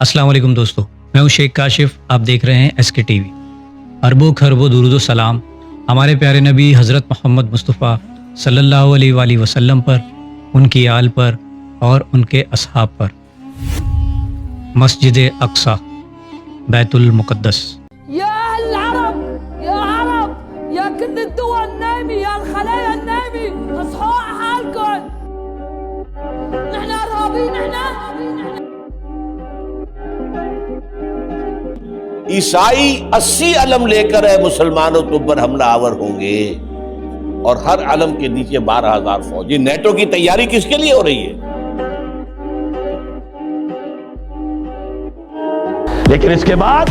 السلام علیکم دوستو، میں ہوں شیخ کاشف. آپ دیکھ رہے ہیں SK TV. اربوں خربوں درود و سلام ہمارے پیارے نبی حضرت محمد مصطفیٰ صلی اللہ علیہ وآلہ وسلم پر، ان کی آل پر اور ان کے اصحاب پر. مسجد اقصی، بیت المقدس. يا أهل العرب، يا عرب، يا كل الدول النايمة، يا الخلايا النايمة، اصحوا على حالكم. نحن أرهابيين، نحن عیسائی 80 علم لے کر اے مسلمانوں تم پر حملہ آور ہوں گے، اور ہر علم کے نیچے 12,000 فوج. یہ نیٹو کی تیاری کس کے لیے ہو رہی ہے؟ لیکن اس کے بعد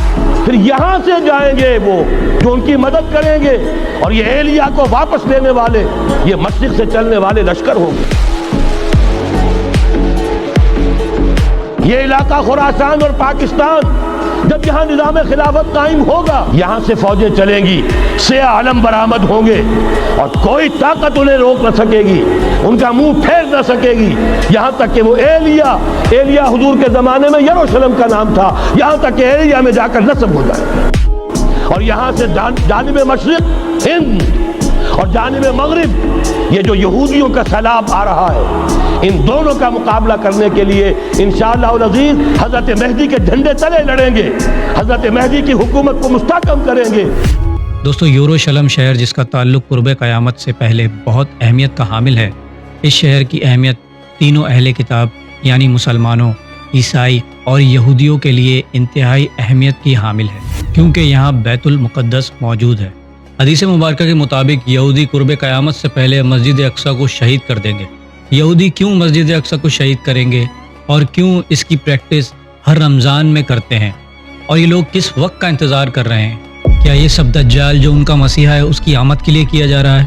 پھر یہاں سے جائیں گے وہ جو ان کی مدد کریں گے، اور یہ ایلیا کو واپس لینے والے، یہ مشرق سے چلنے والے لشکر ہوں گے. یہ علاقہ خراسان اور پاکستان جب یہاں نظام خلافت قائم ہوگا، یہاں سے فوجیں چلیں گی، سیاہ علم برآمد ہوں گے، اور کوئی طاقت انہیں روک نہ سکے گی، ان کا منہ پھیر نہ سکے گی، یہاں تک کہ وہ ایلیا حضور کے زمانے میں یروشلم کا نام تھا، یہاں تک کہ ایلیا میں جا کر نصب ہو جائے. اور یہاں سے جانب مشرق ہند اور جانب مغرب یہ جو یہودیوں کا سیلاب آ رہا ہے، ان دونوں کا مقابلہ کرنے کے لیے انشاءاللہ العزیز حضرت مہدی کے جھنڈے تلے لڑیں گے، حضرت مہدی کی حکومت کو مستحکم کریں گے. دوستو، یروشلم شہر جس کا تعلق قرب قیامت سے پہلے بہت اہمیت کا حامل ہے، اس شہر کی اہمیت تینوں اہل کتاب یعنی مسلمانوں، عیسائی اور یہودیوں کے لیے انتہائی اہمیت کی حامل ہے، کیونکہ یہاں بیت المقدس موجود ہے. حدیث مبارکہ کے مطابق یہودی قرب قیامت سے پہلے مسجد اقصی کو شہید کر دیں گے. یہودی کیوں مسجد اقصی کو شہید کریں گے اور کیوں اس کی پریکٹس ہر رمضان میں کرتے ہیں، اور یہ لوگ کس وقت کا انتظار کر رہے ہیں؟ کیا یہ سب دجال جو ان کا مسیحا ہے اس کی آمد کے لیے کیا جا رہا ہے؟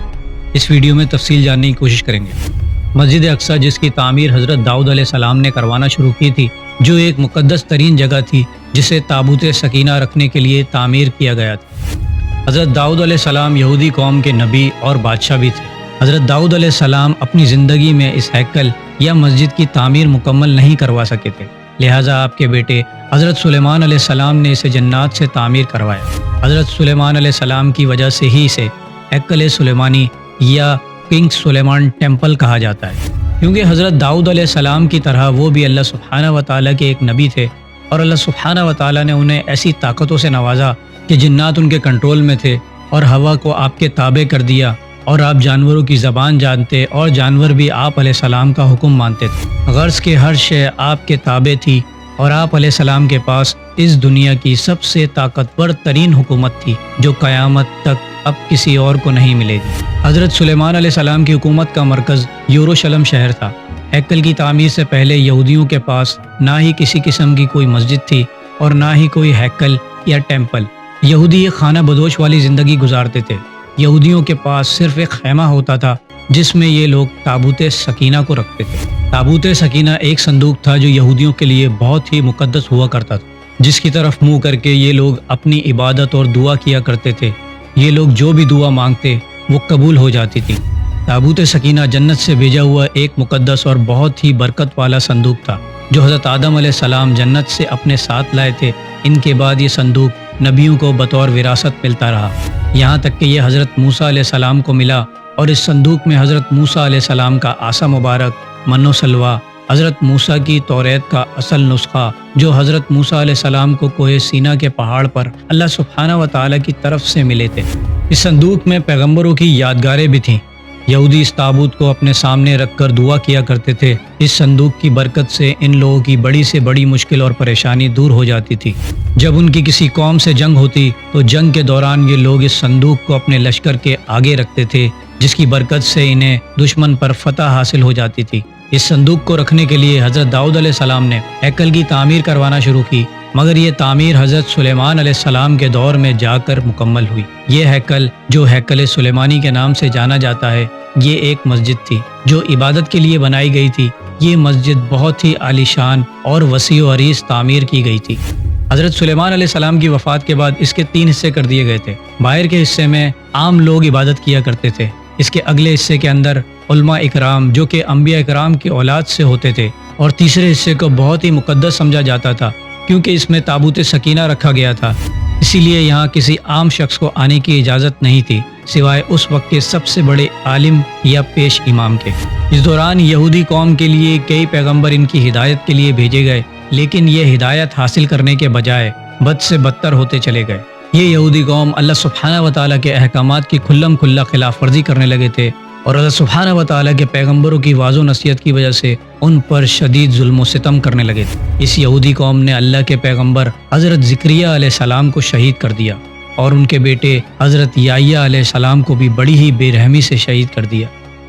اس ویڈیو میں تفصیل جاننے کی کوشش کریں گے. مسجد اقصی جس کی تعمیر حضرت داؤد علیہ السلام نے کروانا شروع کی تھی، جو ایک مقدس ترین جگہ تھی جسے تابوت سکینہ رکھنے کے لیے تعمیر کیا گیا تھا. حضرت داؤد علیہ السلام یہودی قوم کے نبی اور بادشاہ بھی تھے. حضرت داؤد علیہ السلام اپنی زندگی میں اس ہیکل یا مسجد کی تعمیر مکمل نہیں کروا سکے تھے، لہٰذا آپ کے بیٹے حضرت سلیمان علیہ السلام نے اسے جنات سے تعمیر کروایا. حضرت سلیمان علیہ السلام کی وجہ سے ہی اسے ہیکل سلیمانی یا کنگ سلیمان ٹیمپل کہا جاتا ہے، کیونکہ حضرت داؤد علیہ السلام کی طرح وہ بھی اللہ سبحانہ و تعالیٰ کے ایک نبی تھے، اور اللہ سبحانہ و تعالیٰ نے انہیں ایسی طاقتوں سے نوازا کہ جنات ان کے کنٹرول میں تھے، اور ہوا کو آپ کے تابع کر دیا، اور آپ جانوروں کی زبان جانتے اور جانور بھی آپ علیہ السلام کا حکم مانتے تھے. غرض کے ہر شے آپ کے تابع تھی، اور آپ علیہ السلام کے پاس اس دنیا کی سب سے طاقتور ترین حکومت تھی جو قیامت تک اب کسی اور کو نہیں ملے گی. حضرت سلیمان علیہ السلام کی حکومت کا مرکز یروشلم شہر تھا. ہیکل کی تعمیر سے پہلے یہودیوں کے پاس نہ ہی کسی قسم کی کوئی مسجد تھی اور نہ ہی کوئی ہیکل یا ٹیمپل. یہودی ایک خانہ بدوش والی زندگی گزارتے تھے. یہودیوں کے پاس صرف ایک خیمہ ہوتا تھا جس میں یہ لوگ تابوت سکینہ کو رکھتے تھے. تابوت سکینہ ایک صندوق تھا جو یہودیوں کے لیے بہت ہی مقدس ہوا کرتا تھا، جس کی طرف منہ کر کے یہ لوگ اپنی عبادت اور دعا کیا کرتے تھے. یہ لوگ جو بھی دعا مانگتے وہ قبول ہو جاتی تھی. تابوت سکینہ جنت سے بھیجا ہوا ایک مقدس اور بہت ہی برکت والا صندوق تھا جو حضرت آدم علیہ السلام جنت سے اپنے ساتھ لائے تھے. ان کے بعد یہ صندوق نبیوں کو بطور وراثت ملتا رہا، یہاں تک کہ یہ حضرت موسیٰ علیہ السلام کو ملا، اور اس صندوق میں حضرت موسیٰ علیہ السلام کا عصا مبارک، من و سلوہ، حضرت موسیٰ کی توریت کا اصل نسخہ جو حضرت موسیٰ علیہ السلام کو کوہ سینا کے پہاڑ پر اللہ سبحانہ و تعالیٰ کی طرف سے ملے تھے. اس صندوق میں پیغمبروں کی یادگاریں بھی تھیں. یہودی اس تابوت کو اپنے سامنے رکھ کر دعا کیا کرتے تھے. اس صندوق کی برکت سے ان لوگوں کی بڑی سے بڑی مشکل اور پریشانی دور ہو جاتی تھی. جب ان کی کسی قوم سے جنگ ہوتی تو جنگ کے دوران یہ لوگ اس صندوق کو اپنے لشکر کے آگے رکھتے تھے، جس کی برکت سے انہیں دشمن پر فتح حاصل ہو جاتی تھی. اس صندوق کو رکھنے کے لیے حضرت داؤد علیہ السلام نے ہیکل کی تعمیر کروانا شروع کی، مگر یہ تعمیر حضرت سلیمان علیہ السلام کے دور میں جا کر مکمل ہوئی. یہ ہیکل جو ہیکل سلیمانی کے نام سے جانا جاتا ہے، یہ ایک مسجد تھی جو عبادت کے لیے بنائی گئی تھی. یہ مسجد بہت ہی عالیشان اور وسیع و عریض تعمیر کی گئی تھی. حضرت سلیمان علیہ السلام کی وفات کے بعد اس کے 3 حصے کر دیے گئے تھے. باہر کے حصے میں عام لوگ عبادت کیا کرتے تھے. اس کے اگلے حصے کے اندر علماء اکرام جو کہ انبیاء اکرام کی اولاد سے ہوتے تھے، اور تیسرے حصے کو بہت ہی مقدس سمجھا جاتا تھا کیونکہ اس میں تابوت سکینہ رکھا گیا تھا، اسی لیے یہاں کسی عام شخص کو آنے کی اجازت نہیں تھی سوائے اس وقت کے سب سے بڑے عالم یا پیش امام کے۔ اس دوران یہودی قوم کے لیے کئی پیغمبر ان کی ہدایت کے لیے بھیجے گئے، لیکن یہ ہدایت حاصل کرنے کے بجائے بد سے بدتر ہوتے چلے گئے۔ یہ یہودی قوم اللہ سبحانہ و تعالیٰ کے احکامات کی کھلم کھلا خلاف ورزی کرنے لگے تھے، اور اللہ سبحانہ و تعالیٰ کے پیغمبروں کی واضح نصیحت کی وجہ سے ان پر شدید ظلم و ستم کرنے لگے تھے۔ اس یہودی قوم نے اللہ کے پیغمبر حضرت زکریا علیہ السلام کو شہید کر دیا، اور ان کے بیٹے حضرت یحییٰ علیہ السلام کو بھی بڑی ہی بے رحمی سے شہید کر دیا،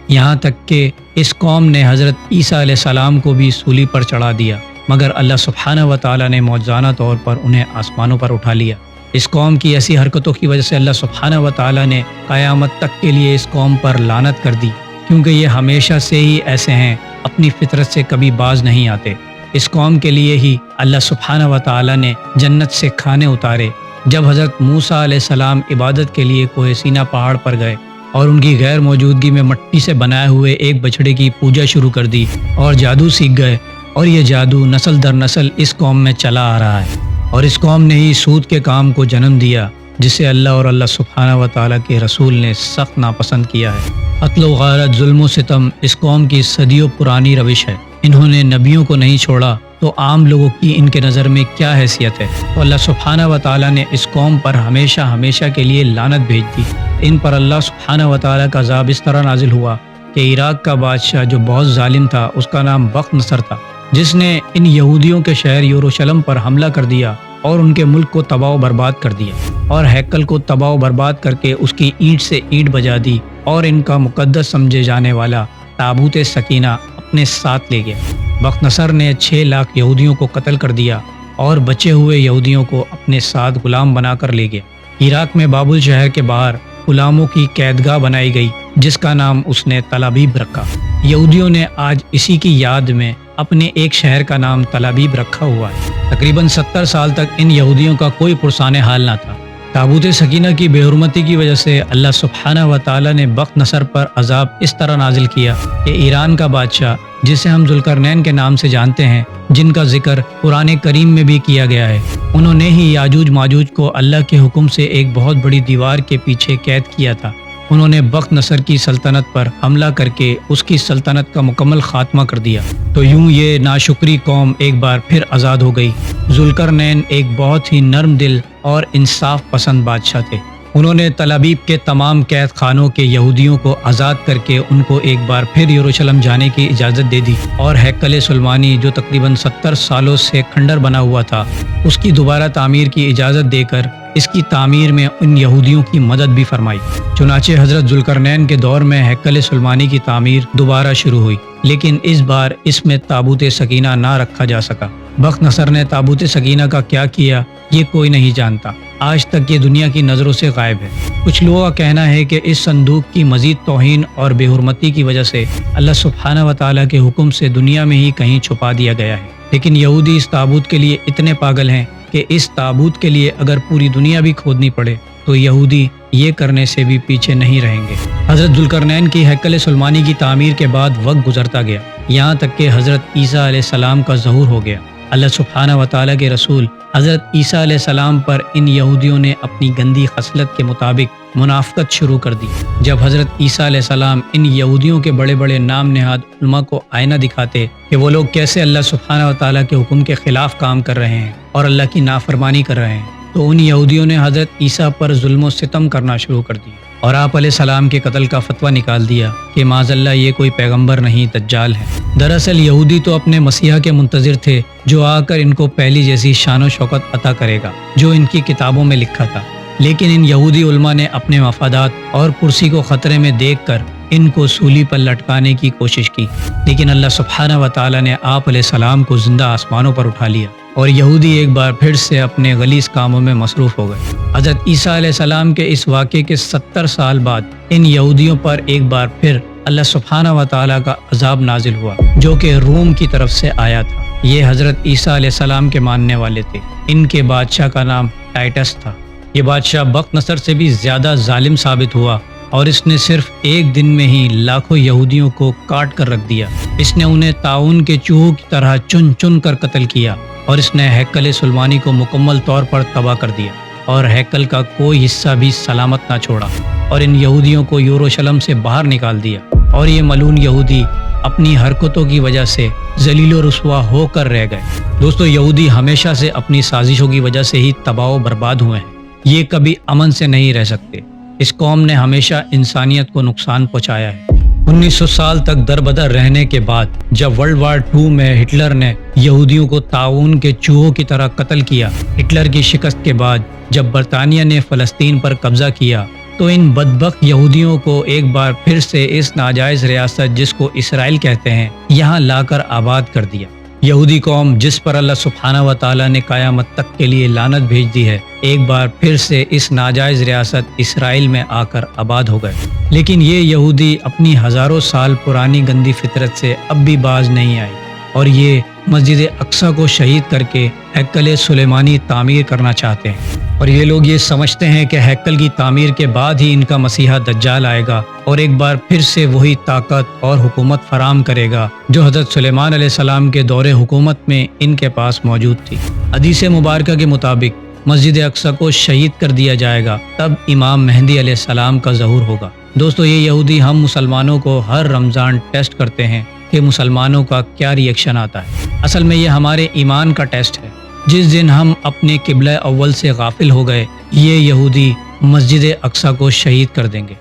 یہاں تک کہ اس قوم نے حضرت عیسیٰ علیہ السلام کو بھی سولی پر چڑھا دیا، مگر اللہ سبحانہ و تعالیٰ نے معجزانہ طور پر انہیں آسمانوں پر اٹھا لیا۔ اس قوم کی ایسی حرکتوں کی وجہ سے اللہ سبحانہ و تعالیٰ نے قیامت تک کے لیے اس قوم پر لعنت کر دی، کیونکہ یہ ہمیشہ سے ہی ایسے ہیں، اپنی فطرت سے کبھی باز نہیں آتے۔ اس قوم کے لیے ہی اللہ سبحانہ و تعالیٰ نے جنت سے کھانے اتارے۔ جب حضرت موسیٰ علیہ السلام عبادت کے لیے کوہ سینا پہاڑ پر گئے اور ان کی غیر موجودگی میں مٹی سے بنائے ہوئے ایک بچڑے کی پوجا شروع کر دی اور جادو سیکھ گئے، اور یہ جادو نسل در نسل اس قوم میں چلا آ رہا ہے، اور اس قوم نے ہی سود کے کام کو جنم دیا، جسے اللہ اور اللہ سبحانہ و تعالیٰ کے رسول نے سخت ناپسند کیا ہے۔ قتل و غارت، ظلم و ستم اس قوم کی صدیوں پرانی روش ہے۔ انہوں نے نبیوں کو نہیں چھوڑا تو عام لوگوں کی ان کے نظر میں کیا حیثیت ہے؟ تو اللہ سبحانہ و تعالیٰ نے اس قوم پر ہمیشہ ہمیشہ کے لیے لعنت بھیج دی۔ ان پر اللہ سبحانہ و تعالیٰ کا عذاب اس طرح نازل ہوا کہ عراق کا بادشاہ جو بہت ظالم تھا، اس کا نام بخت نصر تھا، جس نے ان یہودیوں کے شہر یروشلم پر حملہ کر دیا اور ان کے ملک کو تباہ و برباد کر دیا، اور ہیکل کو تباہ و برباد کر کے اس کی اینٹ سے اینٹ بجا دی، اور ان کا مقدس سمجھے جانے والا تابوت سکینہ اپنے ساتھ لے گیا۔ بخت نصر نے 6 لاکھ یہودیوں کو قتل کر دیا اور بچے ہوئے یہودیوں کو اپنے ساتھ غلام بنا کر لے گیا۔ عراق میں بابل شہر کے باہر غلاموں کی قیدگاہ بنائی گئی، جس کا نام اس نے تل ابیب رکھا۔ یہودیوں نے آج اسی کی یاد میں اپنے ایک شہر کا نام تل ابیب رکھا ہوا ہے۔ تقریباً 70 سال تک ان یہودیوں کا کوئی پرسان حال نہ تھا۔ تابوت سکینہ کی بے حرمتی کی وجہ سے اللہ سبحانہ و تعالیٰ نے بخت نصر پر عذاب اس طرح نازل کیا کہ ایران کا بادشاہ، جسے ہم ذوالقرنین کے نام سے جانتے ہیں، جن کا ذکر قرآن کریم میں بھی کیا گیا ہے، انہوں نے ہی یاجوج ماجوج کو اللہ کے حکم سے ایک بہت بڑی دیوار کے پیچھے قید کیا تھا۔ انہوں نے بخت نصر کی سلطنت پر حملہ کر کے اس کی سلطنت کا مکمل خاتمہ کر دیا۔ تو یوں یہ ناشکری قوم ایک بار پھر آزاد ہو گئی۔ ذوالقرنین ایک بہت ہی نرم دل اور انصاف پسند بادشاہ تھے۔ انہوں نے تل ابیب کے تمام قید خانوں کے یہودیوں کو آزاد کر کے ان کو ایک بار پھر یروشلم جانے کی اجازت دے دی، اور ہیکل سلیمانی جو تقریباً 70 سالوں سے کھنڈر بنا ہوا تھا، اس کی دوبارہ تعمیر کی اجازت دے کر اس کی تعمیر میں ان یہودیوں کی مدد بھی فرمائی۔ چنانچہ حضرت ذوالقرنین کے دور میں ہیکل سلیمانی کی تعمیر دوبارہ شروع ہوئی، لیکن اس بار اس میں تابوت سکینہ نہ رکھا جا سکا۔ بخت نصر نے تابوت سکینہ کا کیا کیا، یہ کوئی نہیں جانتا۔ آج تک یہ دنیا کی نظروں سے غائب ہے۔ کچھ لوگوں کا کہنا ہے کہ اس صندوق کی مزید توہین اور بے حرمتی کی وجہ سے اللہ سبحانہ و تعالیٰ کے حکم سے دنیا میں ہی کہیں چھپا دیا گیا ہے، لیکن یہودی اس تابوت کے لیے اتنے پاگل ہیں کہ اس تابوت کے لیے اگر پوری دنیا بھی کھودنی پڑے تو یہودی یہ کرنے سے بھی پیچھے نہیں رہیں گے۔ حضرت ذوالقرنین کی ہیکل سلیمانی کی تعمیر کے بعد وقت گزرتا گیا، یہاں تک کہ حضرت عیسیٰ علیہ السلام کا ظہور ہو گیا۔ اللہ سبحانہ و تعالیٰ کے رسول حضرت عیسیٰ علیہ السلام پر ان یہودیوں نے اپنی گندی خصلت کے مطابق منافقت شروع کر دی۔ جب حضرت عیسیٰ علیہ السلام ان یہودیوں کے بڑے بڑے نام نہاد علماء کو آئینہ دکھاتے کہ وہ لوگ کیسے اللہ سبحانہ و تعالیٰ کے حکم کے خلاف کام کر رہے ہیں اور اللہ کی نافرمانی کر رہے ہیں، تو ان یہودیوں نے حضرت عیسیٰ پر ظلم و ستم کرنا شروع کر دیا اور آپ علیہ السلام کے قتل کا فتویٰ نکال دیا کہ معاذ اللہ یہ کوئی پیغمبر نہیں، دجال ہے۔ دراصل یہودی تو اپنے مسیحا کے منتظر تھے، جو آ کر ان کو پہلی جیسی شان و شوکت عطا کرے گا جو ان کی کتابوں میں لکھا تھا، لیکن ان یہودی علماء نے اپنے مفادات اور کرسی کو خطرے میں دیکھ کر ان کو سولی پر لٹکانے کی کوشش کی، لیکن اللہ سبحانہ و تعالیٰ نے آپ علیہ السلام کو زندہ آسمانوں پر اٹھا لیا اور یہودی ایک بار پھر سے اپنے غلیظ کاموں میں مصروف ہو گئے۔ حضرت عیسیٰ علیہ السلام کے اس واقعے کے 70 سال بعد ان یہودیوں پر ایک بار پھر اللہ سبحانہ و تعالیٰ کا عذاب نازل ہوا، جو کہ روم کی طرف سے آیا تھا۔ یہ حضرت عیسیٰ علیہ السلام کے ماننے والے تھے۔ ان کے بادشاہ کا نام ٹائٹس تھا۔ یہ بادشاہ بخت نصر سے بھی زیادہ ظالم ثابت ہوا اور اس نے صرف ایک دن میں ہی لاکھوں یہودیوں کو کاٹ کر رکھ دیا۔ اس نے انہیں طاعون کے چوہوں کی طرح چن چن کر قتل کیا، اور اس نے ہیکل سلیمانی کو مکمل طور پر تباہ کر دیا، اور ہیکل کا کوئی حصہ بھی سلامت نہ چھوڑا، اور ان یہودیوں کو یروشلم سے باہر نکال دیا۔ اور یہ ملعون یہودی اپنی حرکتوں کی وجہ سے ذلیل و رسوا ہو کر رہ گئے۔ دوستو، یہودی ہمیشہ سے اپنی سازشوں کی وجہ سے ہی تباہ و برباد ہوئے ہیں۔ یہ کبھی امن سے نہیں رہ سکتے۔ اس قوم نے ہمیشہ انسانیت کو نقصان پہنچایا ہے۔ 1900 سال تک دربدر رہنے کے بعد جب ورلڈ وار 2 میں ہٹلر نے یہودیوں کو طاعون کے چوہوں کی طرح قتل کیا، ہٹلر کی شکست کے بعد جب برطانیہ نے فلسطین پر قبضہ کیا، تو ان بدبخت یہودیوں کو ایک بار پھر سے اس ناجائز ریاست جس کو اسرائیل کہتے ہیں یہاں لا کر آباد کر دیا۔ یہودی قوم جس پر اللہ سبحانہ و تعالیٰ نے قیامت تک کے لیے لعنت بھیج دی ہے، ایک بار پھر سے اس ناجائز ریاست اسرائیل میں آ کر آباد ہو گئے۔ لیکن یہ یہودی اپنی ہزاروں سال پرانی گندی فطرت سے اب بھی باز نہیں آئی، اور یہ مسجد اقصی کو شہید کر کے ہیکل سلیمانی تعمیر کرنا چاہتے ہیں۔ اور یہ لوگ یہ سمجھتے ہیں کہ ہیکل کی تعمیر کے بعد ہی ان کا مسیحا دجال آئے گا اور ایک بار پھر سے وہی طاقت اور حکومت فراہم کرے گا جو حضرت سلیمان علیہ السلام کے دور حکومت میں ان کے پاس موجود تھی۔ حدیث مبارکہ کے مطابق مسجد اقصی کو شہید کر دیا جائے گا، تب امام مہدی علیہ السلام کا ظہور ہوگا۔ دوستو، یہ یہودی ہم مسلمانوں کو ہر رمضان ٹیسٹ کرتے ہیں کہ مسلمانوں کا کیا ری ایکشن آتا ہے۔ اصل میں یہ ہمارے ایمان کا ٹیسٹ ہے۔ جس دن ہم اپنے قبلہ اول سے غافل ہو گئے، یہ یہودی مسجد اقصی کو شہید کر دیں گے۔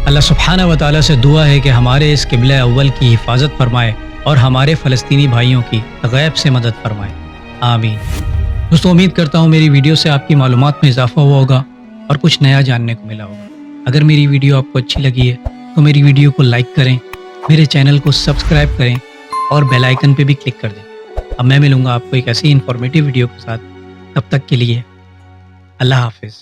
اللہ سبحانہ و تعالیٰ سے دعا ہے کہ ہمارے اس قبلہ اول کی حفاظت فرمائے اور ہمارے فلسطینی بھائیوں کی غیب سے مدد فرمائے، آمین۔ دوستو، امید کرتا ہوں میری ویڈیو سے آپ کی معلومات میں اضافہ ہوا ہوگا اور کچھ نیا جاننے کو ملا ہوگا۔ اگر میری ویڈیو آپ کو اچھی لگی ہے تو میری ویڈیو کو لائک کریں، میرے چینل کو سبسکرائب کریں اور بیل آئیکن پہ بھی کلک کر دیں۔ اب میں ملوں گا آپ کو ایک ایسی انفارمیٹیو ویڈیو کے ساتھ، تب تک کے لیے اللہ حافظ۔